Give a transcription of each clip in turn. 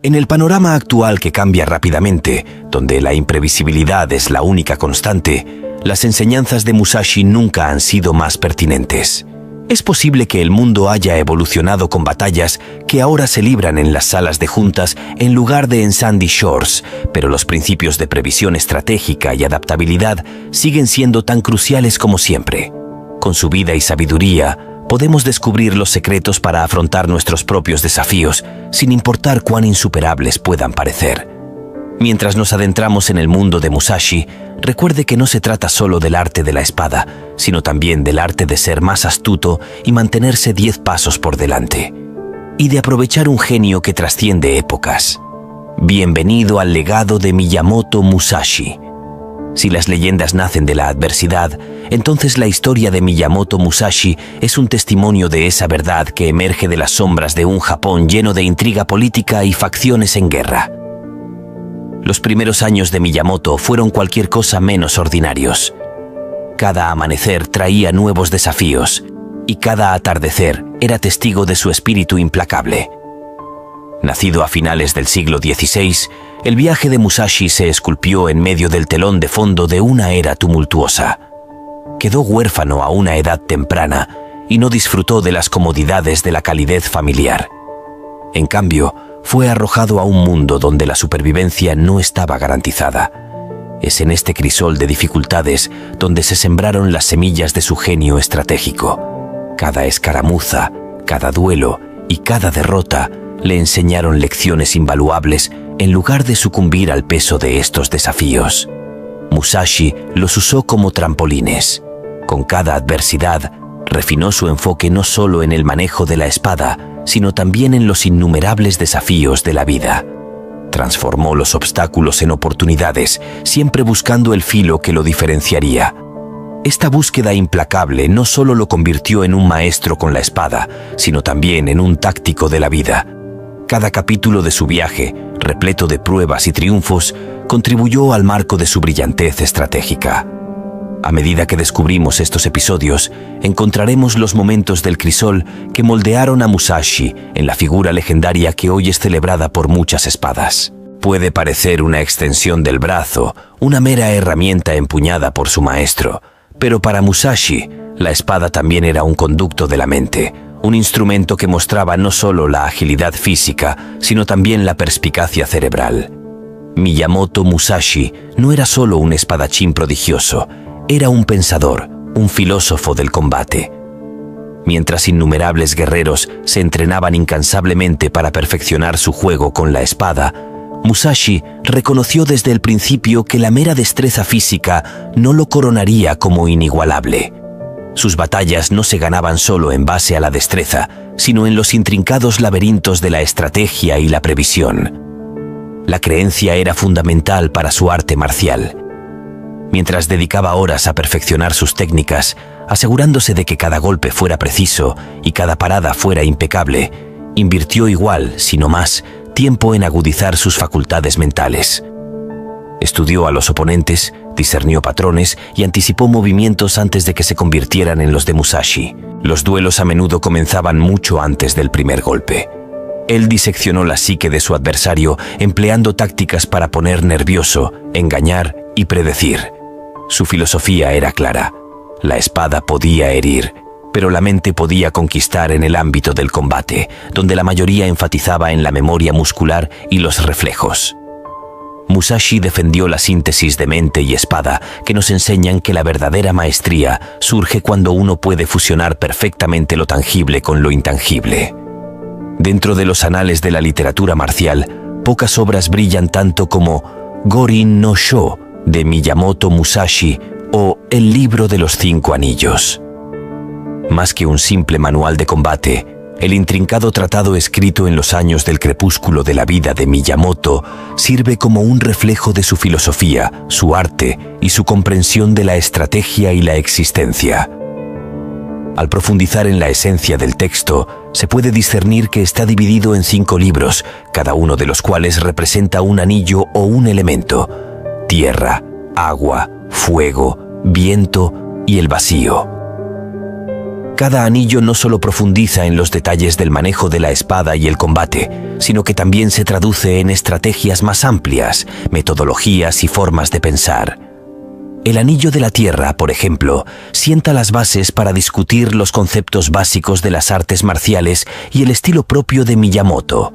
En el panorama actual que cambia rápidamente, donde la imprevisibilidad es la única constante, las enseñanzas de Musashi nunca han sido más pertinentes. Es posible que el mundo haya evolucionado con batallas que ahora se libran en las salas de juntas en lugar de en Sandy Shores, pero los principios de previsión estratégica y adaptabilidad siguen siendo tan cruciales como siempre. Con su vida y sabiduría, podemos descubrir los secretos para afrontar nuestros propios desafíos, sin importar cuán insuperables puedan parecer. Mientras nos adentramos en el mundo de Musashi, recuerde que no se trata solo del arte de la espada, sino también del arte de ser más astuto y mantenerse 10 pasos por delante, y de aprovechar un genio que trasciende épocas. Bienvenido al legado de Miyamoto Musashi. Si las leyendas nacen de la adversidad, entonces la historia de Miyamoto Musashi es un testimonio de esa verdad que emerge de las sombras de un Japón lleno de intriga política y facciones en guerra. Los primeros años de Miyamoto fueron cualquier cosa menos ordinarios. Cada amanecer traía nuevos desafíos, y cada atardecer era testigo de su espíritu implacable. Nacido a finales del siglo XVI, el viaje de Musashi se esculpió en medio del telón de fondo de una era tumultuosa. Quedó huérfano a una edad temprana y no disfrutó de las comodidades de la calidez familiar. En cambio, fue arrojado a un mundo donde la supervivencia no estaba garantizada. Es en este crisol de dificultades donde se sembraron las semillas de su genio estratégico. Cada escaramuza, cada duelo y cada derrota le enseñaron lecciones invaluables en lugar de sucumbir al peso de estos desafíos. Musashi los usó como trampolines. Con cada adversidad, refinó su enfoque no solo en el manejo de la espada, sino también en los innumerables desafíos de la vida. Transformó los obstáculos en oportunidades, siempre buscando el filo que lo diferenciaría. Esta búsqueda implacable no solo lo convirtió en un maestro con la espada, sino también en un táctico de la vida. Cada capítulo de su viaje, repleto de pruebas y triunfos, contribuyó al marco de su brillantez estratégica. A medida que descubrimos estos episodios, encontraremos los momentos del crisol que moldearon a Musashi en la figura legendaria que hoy es celebrada por muchas espadas. Puede parecer una extensión del brazo, una mera herramienta empuñada por su maestro, pero para Musashi, la espada también era un conducto de la mente, un instrumento que mostraba no solo la agilidad física, sino también la perspicacia cerebral. Miyamoto Musashi no era solo un espadachín prodigioso, era un pensador, un filósofo del combate. Mientras innumerables guerreros se entrenaban incansablemente para perfeccionar su juego con la espada, Musashi reconoció desde el principio que la mera destreza física no lo coronaría como inigualable. Sus batallas no se ganaban solo en base a la destreza, sino en los intrincados laberintos de la estrategia y la previsión. La creencia era fundamental para su arte marcial. Mientras dedicaba horas a perfeccionar sus técnicas, asegurándose de que cada golpe fuera preciso y cada parada fuera impecable, invirtió igual, si no más, tiempo en agudizar sus facultades mentales. Estudió a los oponentes, discernió patrones y anticipó movimientos antes de que se convirtieran en los de Musashi. Los duelos a menudo comenzaban mucho antes del primer golpe. Él diseccionó la psique de su adversario empleando tácticas para poner nervioso, engañar y predecir. Su filosofía era clara. La espada podía herir, pero la mente podía conquistar en el ámbito del combate, donde la mayoría enfatizaba en la memoria muscular y los reflejos. Musashi defendió la síntesis de mente y espada, que nos enseñan que la verdadera maestría surge cuando uno puede fusionar perfectamente lo tangible con lo intangible. Dentro de los anales de la literatura marcial, pocas obras brillan tanto como Gorin no Sho, de Miyamoto Musashi, o El libro de los 5 anillos. Más que un simple manual de combate, el intrincado tratado escrito en los años del crepúsculo de la vida de Miyamoto sirve como un reflejo de su filosofía, su arte y su comprensión de la estrategia y la existencia. Al profundizar en la esencia del texto, se puede discernir que está dividido en 5 libros, cada uno de los cuales representa un anillo o un elemento: tierra, agua, fuego, viento y el vacío. Cada anillo no solo profundiza en los detalles del manejo de la espada y el combate, sino que también se traduce en estrategias más amplias, metodologías y formas de pensar. El Anillo de la Tierra, por ejemplo, sienta las bases para discutir los conceptos básicos de las artes marciales y el estilo propio de Miyamoto.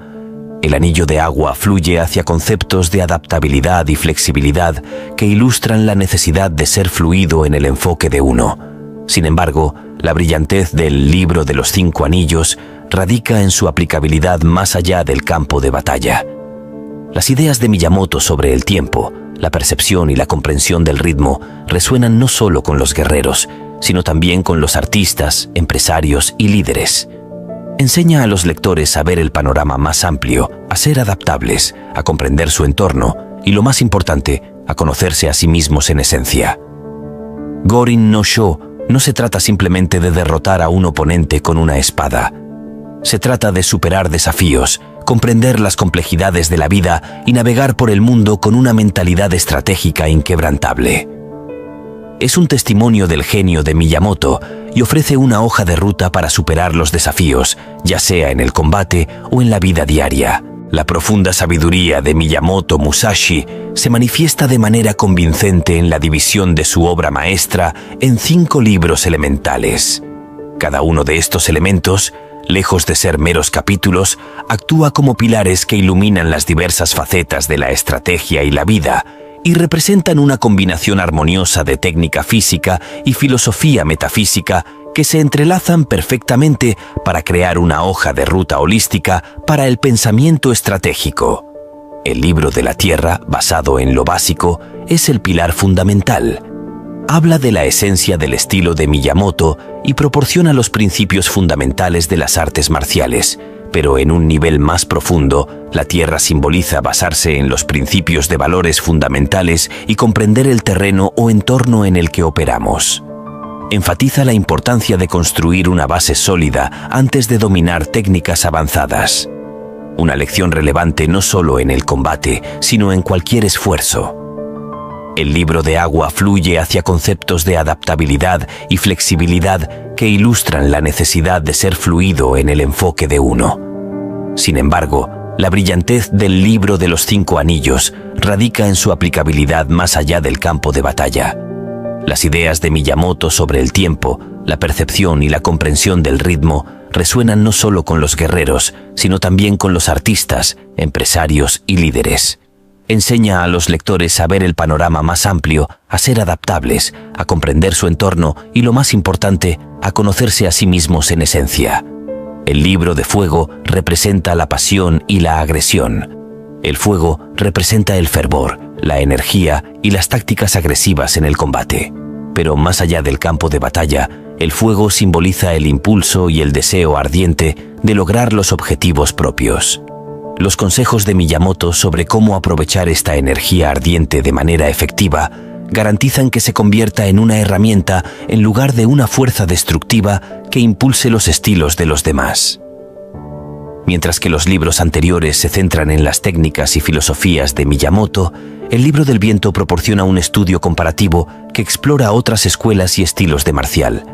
El Anillo de Agua fluye hacia conceptos de adaptabilidad y flexibilidad que ilustran la necesidad de ser fluido en el enfoque de uno. Sin embargo, la brillantez del Libro de los 5 Anillos radica en su aplicabilidad más allá del campo de batalla. Las ideas de Miyamoto sobre el tiempo, la percepción y la comprensión del ritmo resuenan no solo con los guerreros, sino también con los artistas, empresarios y líderes. Enseña a los lectores a ver el panorama más amplio, a ser adaptables, a comprender su entorno y, lo más importante, a conocerse a sí mismos en esencia. Gorin no Sho no se trata simplemente de derrotar a un oponente con una espada. Se trata de superar desafíos, comprender las complejidades de la vida y navegar por el mundo con una mentalidad estratégica inquebrantable. Es un testimonio del genio de Miyamoto y ofrece una hoja de ruta para superar los desafíos, ya sea en el combate o en la vida diaria. La profunda sabiduría de Miyamoto Musashi se manifiesta de manera convincente en la división de su obra maestra en 5 libros elementales. Cada uno de estos elementos, lejos de ser meros capítulos, actúa como pilares que iluminan las diversas facetas de la estrategia y la vida y representan una combinación armoniosa de técnica física y filosofía metafísica que se entrelazan perfectamente para crear una hoja de ruta holística para el pensamiento estratégico. El Libro de la Tierra, basado en lo básico, es el pilar fundamental. Habla de la esencia del estilo de Miyamoto y proporciona los principios fundamentales de las artes marciales, pero en un nivel más profundo, la Tierra simboliza basarse en los principios de valores fundamentales y comprender el terreno o entorno en el que operamos. Enfatiza la importancia de construir una base sólida antes de dominar técnicas avanzadas. Una lección relevante no solo en el combate, sino en cualquier esfuerzo. El Libro de Agua fluye hacia conceptos de adaptabilidad y flexibilidad que ilustran la necesidad de ser fluido en el enfoque de uno. Sin embargo, la brillantez del Libro de los 5 Anillos radica en su aplicabilidad más allá del campo de batalla. Las ideas de Miyamoto sobre el tiempo, la percepción y la comprensión del ritmo resuenan no solo con los guerreros, sino también con los artistas, empresarios y líderes. Enseña a los lectores a ver el panorama más amplio, a ser adaptables, a comprender su entorno y, lo más importante, a conocerse a sí mismos en esencia. El Libro de Fuego representa la pasión y la agresión. El fuego representa el fervor, la energía y las tácticas agresivas en el combate. Pero más allá del campo de batalla, el fuego simboliza el impulso y el deseo ardiente de lograr los objetivos propios. Los consejos de Miyamoto sobre cómo aprovechar esta energía ardiente de manera efectiva garantizan que se convierta en una herramienta en lugar de una fuerza destructiva que impulse los estilos de los demás. Mientras que los libros anteriores se centran en las técnicas y filosofías de Miyamoto, el Libro del Viento proporciona un estudio comparativo que explora otras escuelas y estilos de marcial.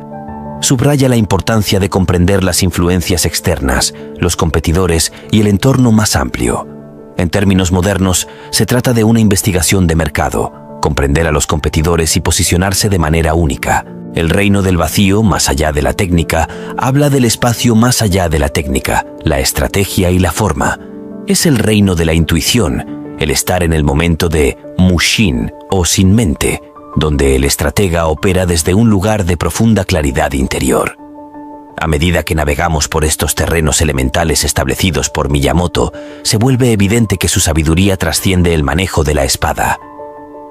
Subraya la importancia de comprender las influencias externas, los competidores y el entorno más amplio. En términos modernos, se trata de una investigación de mercado, comprender a los competidores y posicionarse de manera única. El reino del vacío, más allá de la técnica, habla del espacio más allá de la técnica, la estrategia y la forma. Es el reino de la intuición, el estar en el momento de Mushin o sin mente, donde el estratega opera desde un lugar de profunda claridad interior. A medida que navegamos por estos terrenos elementales establecidos por Miyamoto, se vuelve evidente que su sabiduría trasciende el manejo de la espada.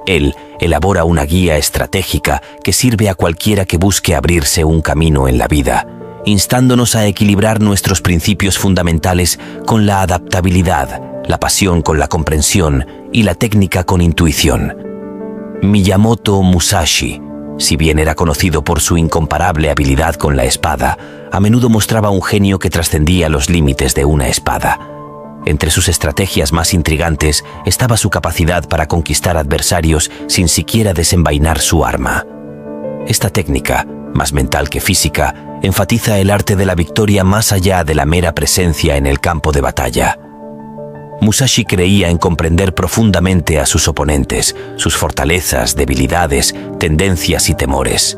Él elabora una guía estratégica que sirve a cualquiera que busque abrirse un camino en la vida, instándonos a equilibrar nuestros principios fundamentales con la adaptabilidad, la pasión con la comprensión y la técnica con intuición. Miyamoto Musashi, si bien era conocido por su incomparable habilidad con la espada, a menudo mostraba un genio que trascendía los límites de una espada. Entre sus estrategias más intrigantes estaba su capacidad para conquistar adversarios sin siquiera desenvainar su arma. Esta técnica, más mental que física, enfatiza el arte de la victoria más allá de la mera presencia en el campo de batalla. Musashi creía en comprender profundamente a sus oponentes, sus fortalezas, debilidades, tendencias y temores.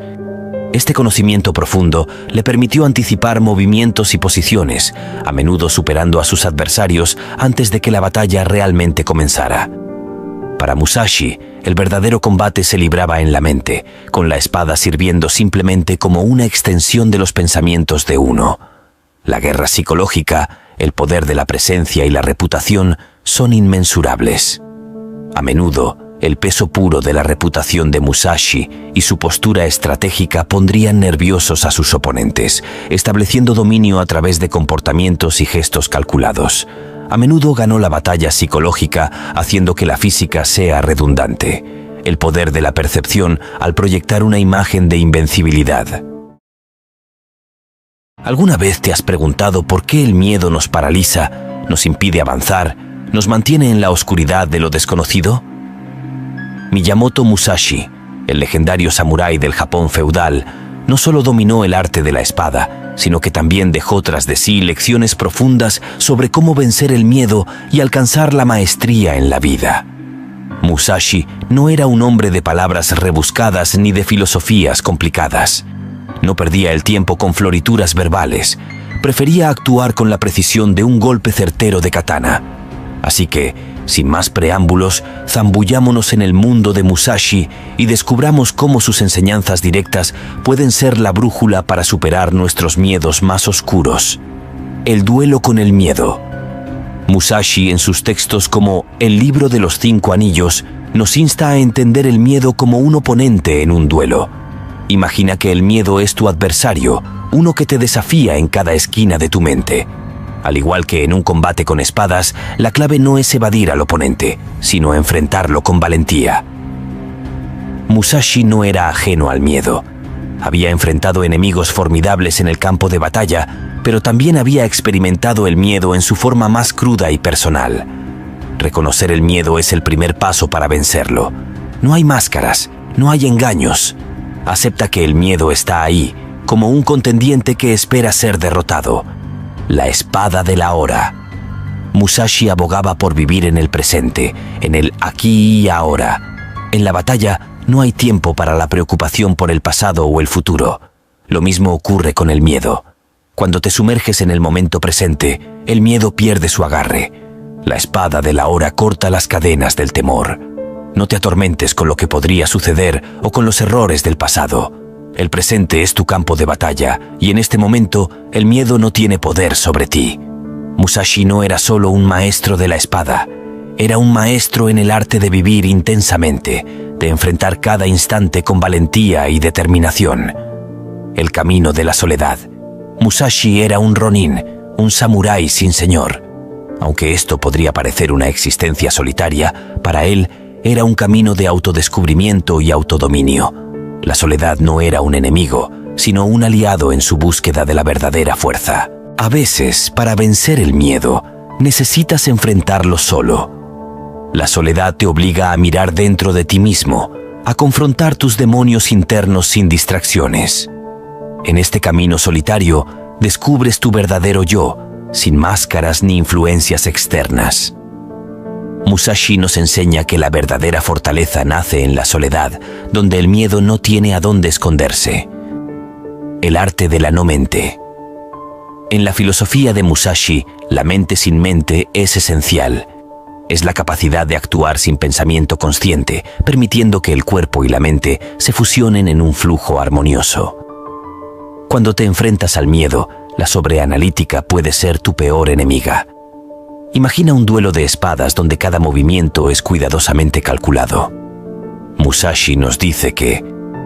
Este conocimiento profundo le permitió anticipar movimientos y posiciones, a menudo superando a sus adversarios antes de que la batalla realmente comenzara. Para Musashi, el verdadero combate se libraba en la mente, con la espada sirviendo simplemente como una extensión de los pensamientos de uno. La guerra psicológica, el poder de la presencia y la reputación son inmensurables. A menudo, el peso puro de la reputación de Musashi y su postura estratégica pondrían nerviosos a sus oponentes, estableciendo dominio a través de comportamientos y gestos calculados. A menudo ganó la batalla psicológica haciendo que la física sea redundante, el poder de la percepción al proyectar una imagen de invencibilidad. ¿Alguna vez te has preguntado por qué el miedo nos paraliza, nos impide avanzar, nos mantiene en la oscuridad de lo desconocido? Miyamoto Musashi, el legendario samurái del Japón feudal, no solo dominó el arte de la espada, sino que también dejó tras de sí lecciones profundas sobre cómo vencer el miedo y alcanzar la maestría en la vida. Musashi no era un hombre de palabras rebuscadas ni de filosofías complicadas. No perdía el tiempo con florituras verbales. Prefería actuar con la precisión de un golpe certero de katana. Así que, sin más preámbulos, zambullámonos en el mundo de Musashi y descubramos cómo sus enseñanzas directas pueden ser la brújula para superar nuestros miedos más oscuros. El duelo con el miedo. Musashi, en sus textos como El libro de los 5 anillos, nos insta a entender el miedo como un oponente en un duelo. Imagina que el miedo es tu adversario, uno que te desafía en cada esquina de tu mente. Al igual que en un combate con espadas, la clave no es evadir al oponente, sino enfrentarlo con valentía. Musashi no era ajeno al miedo. Había enfrentado enemigos formidables en el campo de batalla, pero también había experimentado el miedo en su forma más cruda y personal. Reconocer el miedo es el primer paso para vencerlo. No hay máscaras, no hay engaños. Acepta que el miedo está ahí, como un contendiente que espera ser derrotado. La espada de la hora. Musashi abogaba por vivir en el presente, en el aquí y ahora. En la batalla no hay tiempo para la preocupación por el pasado o el futuro. Lo mismo ocurre con el miedo. Cuando te sumerges en el momento presente, el miedo pierde su agarre. La espada de la hora corta las cadenas del temor. No te atormentes con lo que podría suceder o con los errores del pasado. El presente es tu campo de batalla y en este momento el miedo no tiene poder sobre ti. Musashi no era solo un maestro de la espada, era un maestro en el arte de vivir intensamente, de enfrentar cada instante con valentía y determinación. El camino de la soledad. Musashi era un ronin, un samurái sin señor. Aunque esto podría parecer una existencia solitaria, para él era un camino de autodescubrimiento y autodominio. La soledad no era un enemigo, sino un aliado en su búsqueda de la verdadera fuerza. A veces, para vencer el miedo, necesitas enfrentarlo solo. La soledad te obliga a mirar dentro de ti mismo, a confrontar tus demonios internos sin distracciones. En este camino solitario, descubres tu verdadero yo, sin máscaras ni influencias externas. Musashi nos enseña que la verdadera fortaleza nace en la soledad, donde el miedo no tiene a dónde esconderse. El arte de la no mente. En la filosofía de Musashi, la mente sin mente es esencial. Es la capacidad de actuar sin pensamiento consciente, permitiendo que el cuerpo y la mente se fusionen en un flujo armonioso. Cuando te enfrentas al miedo, la sobreanalítica puede ser tu peor enemiga. Imagina un duelo de espadas donde cada movimiento es cuidadosamente calculado. Musashi nos dice que,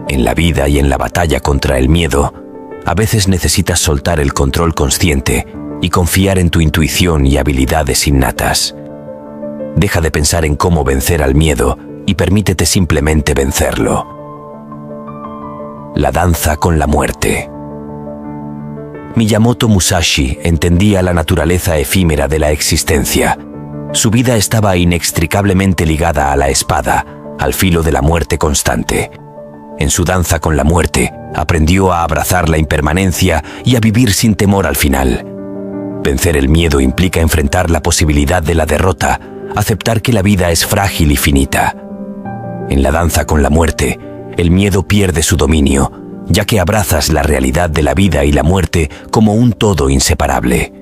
en la vida y en la batalla contra el miedo, a veces necesitas soltar el control consciente y confiar en tu intuición y habilidades innatas. Deja de pensar en cómo vencer al miedo y permítete simplemente vencerlo. La danza con la muerte. Miyamoto Musashi entendía la naturaleza efímera de la existencia. Su vida estaba inextricablemente ligada a la espada, al filo de la muerte constante. En su danza con la muerte, aprendió a abrazar la impermanencia y a vivir sin temor al final. Vencer el miedo implica enfrentar la posibilidad de la derrota, aceptar que la vida es frágil y finita. En la danza con la muerte, el miedo pierde su dominio, ya que abrazas la realidad de la vida y la muerte como un todo inseparable.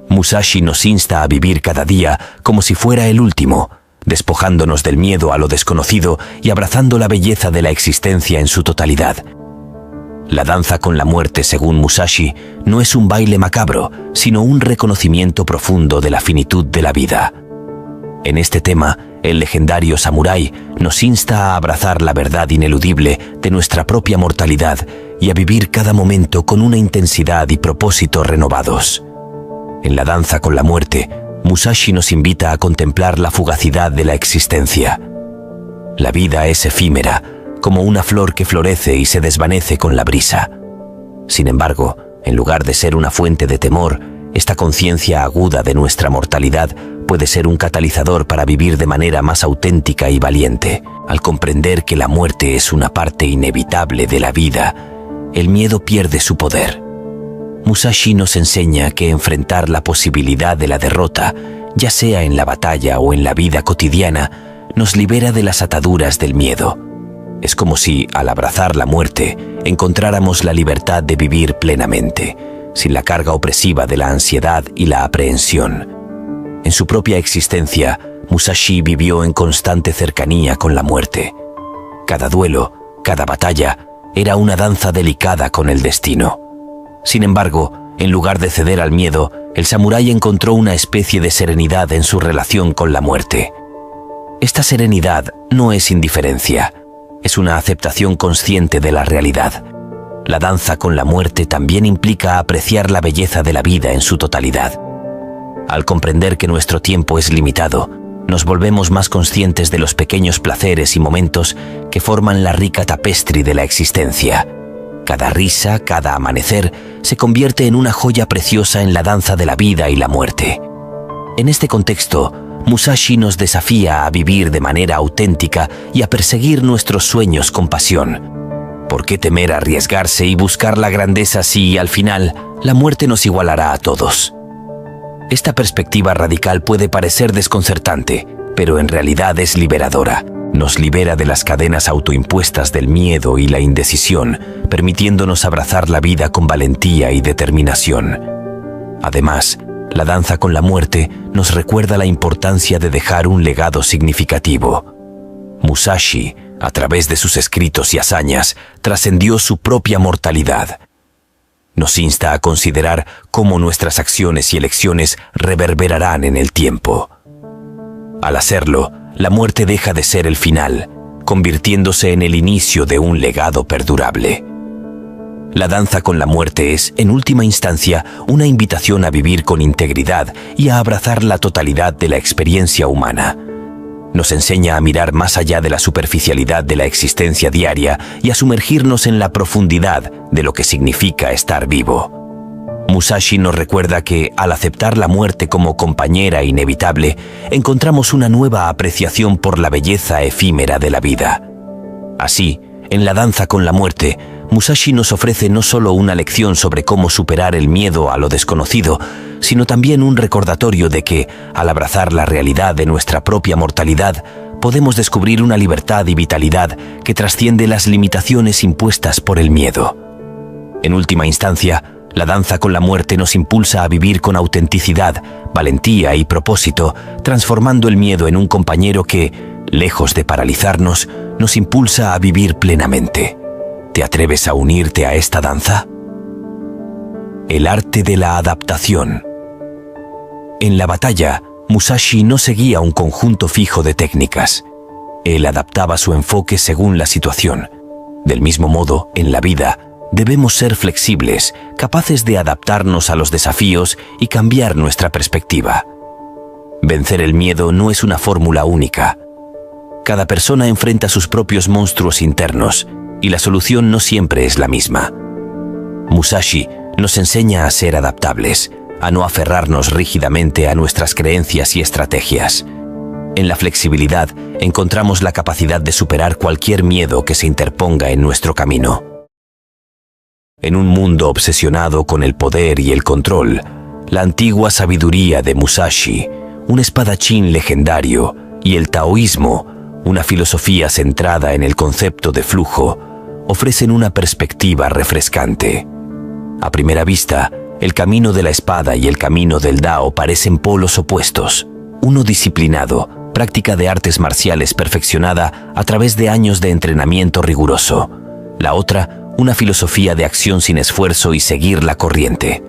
Musashi nos insta a vivir cada día como si fuera el último, despojándonos del miedo a lo desconocido y abrazando la belleza de la existencia en su totalidad. La danza con la muerte, según Musashi, no es un baile macabro, sino un reconocimiento profundo de la finitud de la vida. En este tema, el legendario samurái nos insta a abrazar la verdad ineludible de nuestra propia mortalidad y a vivir cada momento con una intensidad y propósito renovados. En la danza con la muerte, Musashi nos invita a contemplar la fugacidad de la existencia. La vida es efímera, como una flor que florece y se desvanece con la brisa. Sin embargo, en lugar de ser una fuente de temor, esta conciencia aguda de nuestra mortalidad puede ser un catalizador para vivir de manera más auténtica y valiente. Al comprender que la muerte es una parte inevitable de la vida, el miedo pierde su poder. Musashi nos enseña que enfrentar la posibilidad de la derrota, ya sea en la batalla o en la vida cotidiana, nos libera de las ataduras del miedo. Es como si, al abrazar la muerte, encontráramos la libertad de vivir plenamente, sin la carga opresiva de la ansiedad y la aprehensión. En su propia existencia, Musashi vivió en constante cercanía con la muerte. Cada duelo, cada batalla, era una danza delicada con el destino. Sin embargo, en lugar de ceder al miedo, el samurái encontró una especie de serenidad en su relación con la muerte. Esta serenidad no es indiferencia, es una aceptación consciente de la realidad. La danza con la muerte también implica apreciar la belleza de la vida en su totalidad. Al comprender que nuestro tiempo es limitado, nos volvemos más conscientes de los pequeños placeres y momentos que forman la rica tapestry de la existencia. Cada risa, cada amanecer, se convierte en una joya preciosa en la danza de la vida y la muerte. En este contexto, Musashi nos desafía a vivir de manera auténtica y a perseguir nuestros sueños con pasión. ¿Por qué temer arriesgarse y buscar la grandeza si, al final, la muerte nos igualará a todos? Esta perspectiva radical puede parecer desconcertante, pero en realidad es liberadora. Nos libera de las cadenas autoimpuestas del miedo y la indecisión, permitiéndonos abrazar la vida con valentía y determinación. Además, la danza con la muerte nos recuerda la importancia de dejar un legado significativo. Musashi, a través de sus escritos y hazañas, trascendió su propia mortalidad. Nos insta a considerar cómo nuestras acciones y elecciones reverberarán en el tiempo. Al hacerlo, la muerte deja de ser el final, convirtiéndose en el inicio de un legado perdurable. La danza con la muerte es, en última instancia, una invitación a vivir con integridad y a abrazar la totalidad de la experiencia humana. Nos enseña a mirar más allá de la superficialidad de la existencia diaria y a sumergirnos en la profundidad de lo que significa estar vivo. Musashi nos recuerda que, al aceptar la muerte como compañera inevitable, encontramos una nueva apreciación por la belleza efímera de la vida. Así, en la danza con la muerte, Musashi nos ofrece no solo una lección sobre cómo superar el miedo a lo desconocido, sino también un recordatorio de que, al abrazar la realidad de nuestra propia mortalidad, podemos descubrir una libertad y vitalidad que trasciende las limitaciones impuestas por el miedo. En última instancia, la danza con la muerte nos impulsa a vivir con autenticidad, valentía y propósito, transformando el miedo en un compañero que, lejos de paralizarnos, nos impulsa a vivir plenamente. ¿Te atreves a unirte a esta danza? El arte de la adaptación. En la batalla, Musashi no seguía un conjunto fijo de técnicas. Él adaptaba su enfoque según la situación. Del mismo modo, en la vida, debemos ser flexibles, capaces de adaptarnos a los desafíos y cambiar nuestra perspectiva. Vencer el miedo no es una fórmula única. Cada persona enfrenta sus propios monstruos internos, y la solución no siempre es la misma. Musashi nos enseña a ser adaptables, a no aferrarnos rígidamente a nuestras creencias y estrategias. En la flexibilidad encontramos la capacidad de superar cualquier miedo que se interponga en nuestro camino. En un mundo obsesionado con el poder y el control, la antigua sabiduría de Musashi, un espadachín legendario, y el taoísmo, una filosofía centrada en el concepto de flujo, ofrecen una perspectiva refrescante. A primera vista, el camino de la espada y el camino del Dao parecen polos opuestos, uno disciplinado, práctica de artes marciales perfeccionada a través de años de entrenamiento riguroso, la otra, una filosofía de acción sin esfuerzo y seguir la corriente.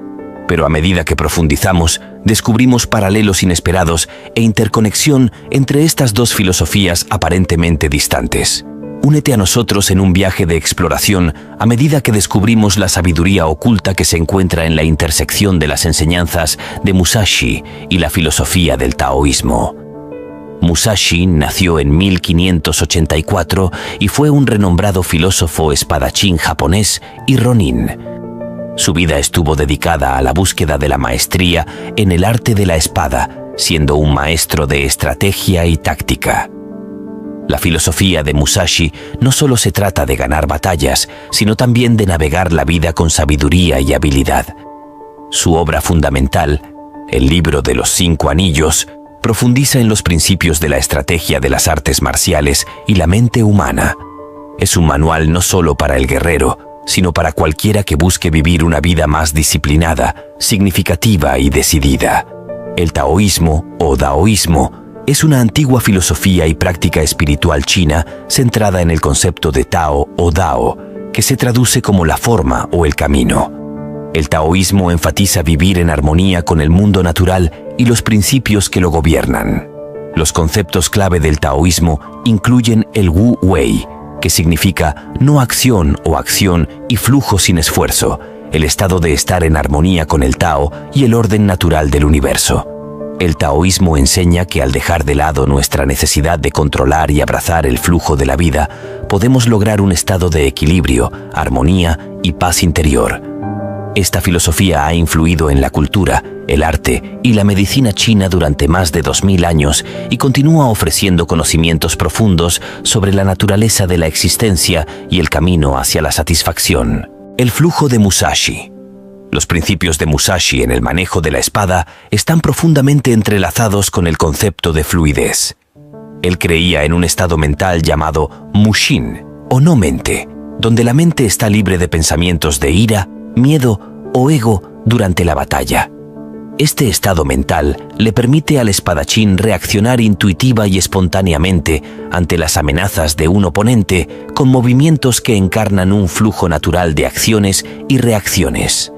Pero a medida que profundizamos, descubrimos paralelos inesperados e interconexión entre estas dos filosofías aparentemente distantes. Únete a nosotros en un viaje de exploración a medida que descubrimos la sabiduría oculta que se encuentra en la intersección de las enseñanzas de Musashi y la filosofía del taoísmo. Musashi nació en 1584 y fue un renombrado filósofo espadachín japonés y ronin. Su vida estuvo dedicada a la búsqueda de la maestría en el arte de la espada, siendo un maestro de estrategia y táctica. La filosofía de Musashi no solo se trata de ganar batallas, sino también de navegar la vida con sabiduría y habilidad. Su obra fundamental, el Libro de los 5 Anillos, profundiza en los principios de la estrategia de las artes marciales y la mente humana. Es un manual no solo para el guerrero, sino para cualquiera que busque vivir una vida más disciplinada, significativa y decidida. El taoísmo o daoísmo es una antigua filosofía y práctica espiritual china centrada en el concepto de Tao o Dao, que se traduce como la forma o el camino. El taoísmo enfatiza vivir en armonía con el mundo natural y los principios que lo gobiernan. Los conceptos clave del taoísmo incluyen el Wu Wei, que significa no acción o acción y flujo sin esfuerzo, el estado de estar en armonía con el Tao y el orden natural del universo. El taoísmo enseña que al dejar de lado nuestra necesidad de controlar y abrazar el flujo de la vida, podemos lograr un estado de equilibrio, armonía y paz interior. Esta filosofía ha influido en la cultura, el arte y la medicina china durante más de 2000 años y continúa ofreciendo conocimientos profundos sobre la naturaleza de la existencia y el camino hacia la satisfacción. El flujo de Musashi. Los principios de Musashi en el manejo de la espada están profundamente entrelazados con el concepto de fluidez. Él creía en un estado mental llamado Mushin, o no mente, donde la mente está libre de pensamientos de ira, miedo o ego durante la batalla. Este estado mental le permite al espadachín reaccionar intuitiva y espontáneamente ante las amenazas de un oponente con movimientos que encarnan un flujo natural de acciones y reacciones.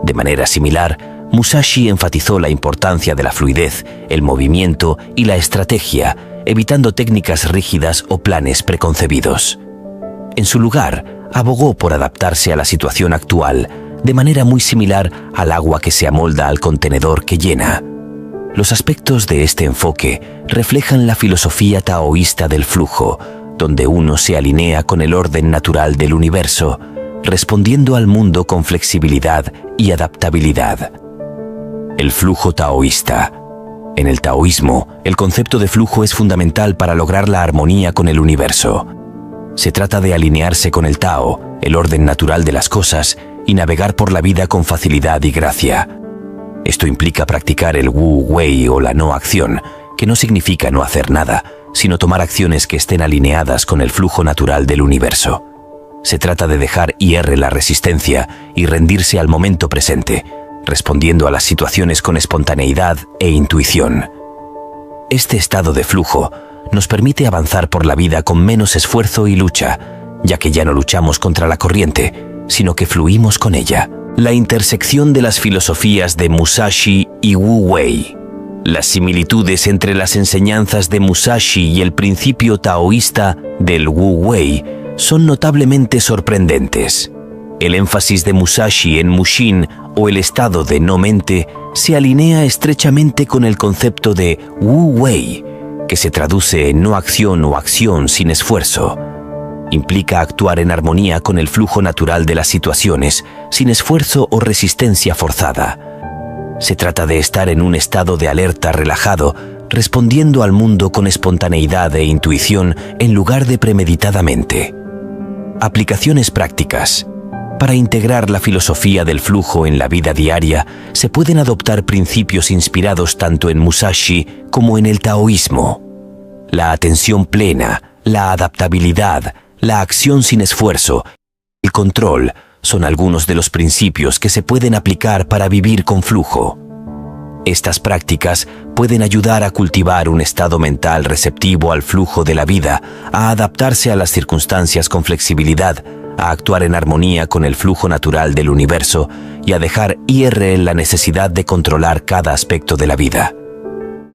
De manera similar, Musashi enfatizó la importancia de la fluidez, el movimiento y la estrategia, evitando técnicas rígidas o planes preconcebidos. En su lugar, abogó por adaptarse a la situación actual, de manera muy similar al agua que se amolda al contenedor que llena. Los aspectos de este enfoque reflejan la filosofía taoísta del flujo, donde uno se alinea con el orden natural del universo, respondiendo al mundo con flexibilidad y adaptabilidad. El flujo taoísta. En el taoísmo, el concepto de flujo es fundamental para lograr la armonía con el universo. Se trata de alinearse con el Tao, el orden natural de las cosas, y navegar por la vida con facilidad y gracia. Esto implica practicar el Wu Wei o la no acción, que no significa no hacer nada, sino tomar acciones que estén alineadas con el flujo natural del universo. Se trata de dejar ir la resistencia y rendirse al momento presente, respondiendo a las situaciones con espontaneidad e intuición. Este estado de flujo nos permite avanzar por la vida con menos esfuerzo y lucha, ya que ya no luchamos contra la corriente, sino que fluimos con ella. La intersección de las filosofías de Musashi y Wu Wei. Las similitudes entre las enseñanzas de Musashi y el principio taoísta del Wu Wei son notablemente sorprendentes. El énfasis de Musashi en Mushin, o el estado de no mente, se alinea estrechamente con el concepto de Wu Wei, que se traduce en no acción o acción sin esfuerzo. Implica actuar en armonía con el flujo natural de las situaciones, sin esfuerzo o resistencia forzada. Se trata de estar en un estado de alerta relajado, respondiendo al mundo con espontaneidad e intuición en lugar de premeditadamente. Aplicaciones prácticas. Para integrar la filosofía del flujo en la vida diaria, se pueden adoptar principios inspirados tanto en Musashi como en el taoísmo. La atención plena, la adaptabilidad, la acción sin esfuerzo, el control son algunos de los principios que se pueden aplicar para vivir con flujo. Estas prácticas pueden ayudar a cultivar un estado mental receptivo al flujo de la vida, a adaptarse a las circunstancias con flexibilidad, a actuar en armonía con el flujo natural del universo y a dejar ir en la necesidad de controlar cada aspecto de la vida.